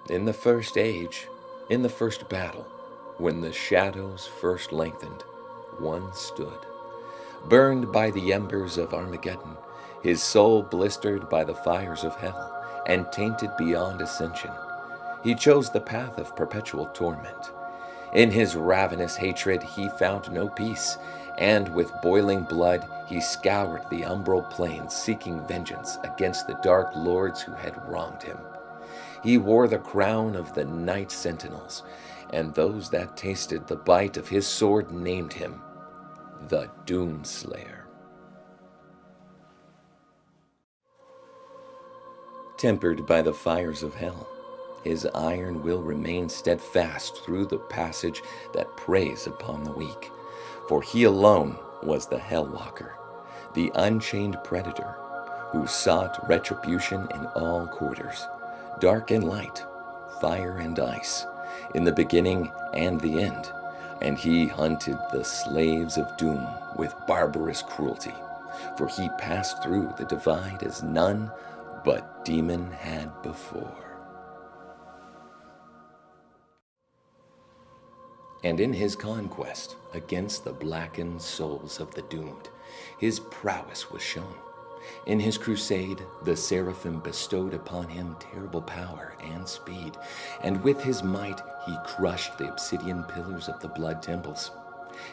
In the first age, in the first battle, when the shadows first lengthened, one stood, burned by the embers of Armageddon, his soul blistered by the fires of hell, and tainted beyond ascension. He chose the path of perpetual torment. In his ravenous hatred he found no peace, and with boiling blood he scoured the umbral plains, seeking vengeance against the dark lords who had wronged him. He wore the crown of the night sentinels, and those that tasted the bite of his sword named him the Doomslayer. Tempered by the fires of hell, his iron will remain steadfast through the passage that preys upon the weak. For he alone was the Hellwalker, the unchained predator, who sought retribution in all quarters, dark and light, fire and ice, in the beginning and the end, and he hunted the slaves of doom with barbarous cruelty, for he passed through the divide as none but demon had before. And in his conquest against the blackened souls of the doomed, his prowess was shown. In his crusade, the seraphim bestowed upon him terrible power and speed, and with his might he crushed the obsidian pillars of the blood temples.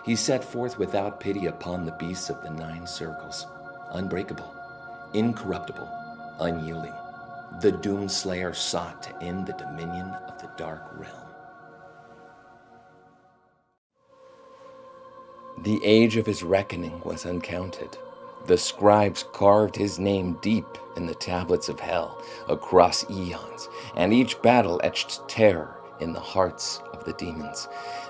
He set forth without pity upon the beasts of the 9 circles, unbreakable, incorruptible, unyielding. The Doomslayer sought to end the dominion of the dark realm. The age of his reckoning was uncounted. The scribes carved his name deep in the tablets of hell across eons, and each battle etched terror in the hearts of the demons.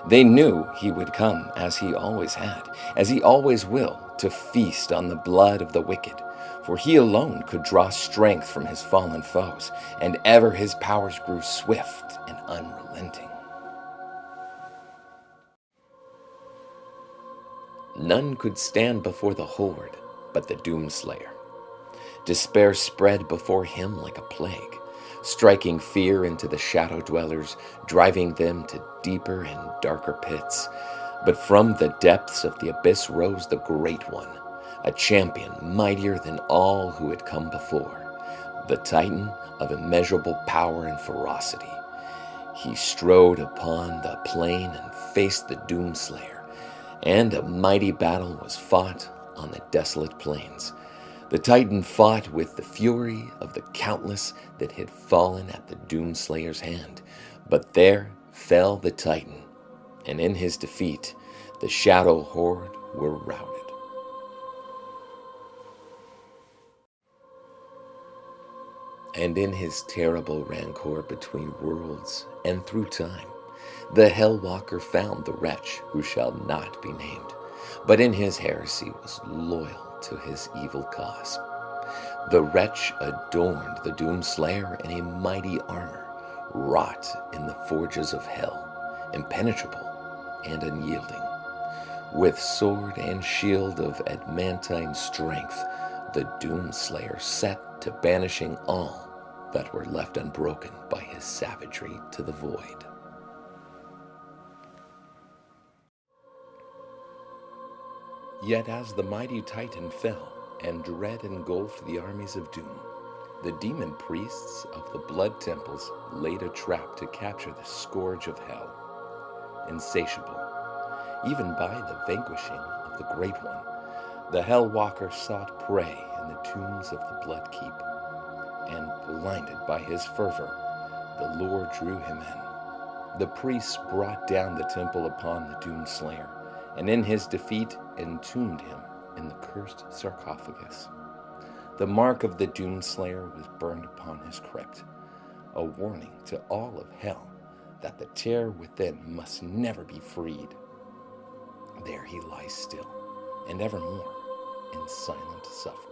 They knew he would come, as he always had, as he always will, to feast on the blood of the wicked, for he alone could draw strength from his fallen foes, and ever his powers grew swift and unrelenting. None could stand before the horde but the Doomslayer. Despair spread before him like a plague, striking fear into the shadow dwellers, driving them to deeper and darker pits. But from the depths of the abyss rose the Great One, a champion mightier than all who had come before, the Titan of immeasurable power and ferocity. He strode upon the plain and faced the Doomslayer, and a mighty battle was fought on the desolate plains. The Titan fought with the fury of the countless that had fallen at the Doomslayer's hand, but there fell the Titan, and in his defeat the shadow horde were routed. And in his terrible rancor between worlds and through time, the Hellwalker found the wretch who shall not be named, but in his heresy was loyal to his evil cause. The wretch adorned the Doomslayer in a mighty armor, wrought in the forges of hell, impenetrable and unyielding. With sword and shield of adamantine strength, the Doomslayer set to banishing all that were left unbroken by his savagery to the void. Yet as the mighty Titan fell, and dread engulfed the armies of doom, the demon priests of the blood temples laid a trap to capture the scourge of hell. Insatiable, even by the vanquishing of the Great One, the Hellwalker sought prey in the tombs of the Blood Keep, and blinded by his fervor, the Lord drew him in. The priests brought down the temple upon the Doomslayer, and in his defeat entombed him in the cursed sarcophagus. The mark of the Doomslayer was burned upon his crypt, a warning to all of hell that the terror within must never be freed. There he lies still, and evermore in silent suffering.